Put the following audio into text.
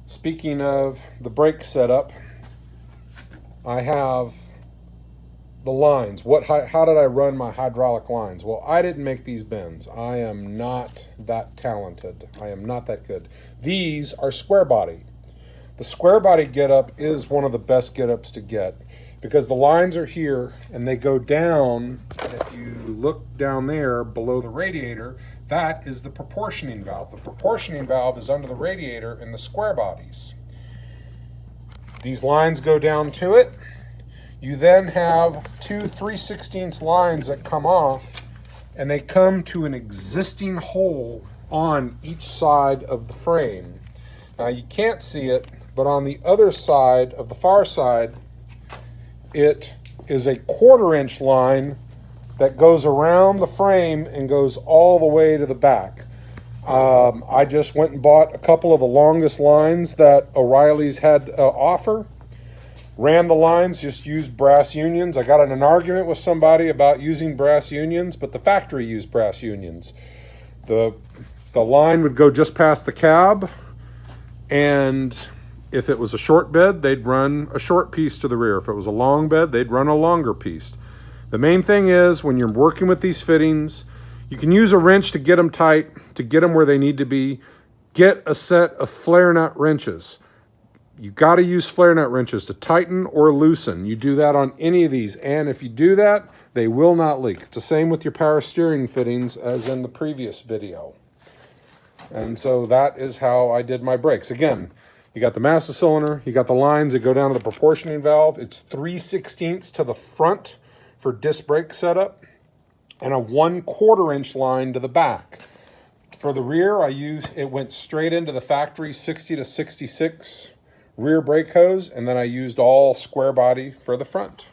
Speaking of the brake setup, I have the lines. How did I run my hydraulic lines? Well, I didn't make these bends. I am not that talented. I am not that good. These are square body. The square body getup is one of the best getups to get because the lines are here and they go down. And if you look down there below the radiator, that is the proportioning valve. The proportioning valve is under the radiator in the square bodies. These lines go down to it. You then have two 3/16 lines that come off, and they come to an existing hole on each side of the frame. Now you can't see it, but on the other side, of the far side, it is a 1/4 inch line that goes around the frame and goes all the way to the back. I just went and bought a couple of the longest lines that O'Reilly's had to offer. Ran the lines, just used brass unions. I got in an argument with somebody about using brass unions, but the factory used brass unions. The line would go just past the cab, and if it was a short bed, they'd run a short piece to the rear. If it was a long bed, they'd run a longer piece. The main thing is, when you're working with these fittings, you can use a wrench to get them tight, to get them where they need to be. Get a set of flare nut wrenches. You got to use flare nut wrenches to tighten or loosen. You do that on any of these, and if you do that, they will not leak. It's the same with your power steering fittings as in the previous video. And so that is how I did my brakes. Again, you got the master cylinder, you got the lines that go down to the proportioning valve. It's 3/16 to the front for disc brake setup, and a 1/4 inch line to the back. For the rear, it went straight into the factory 60 to 66 rear brake hose, and then I used all square body for the front.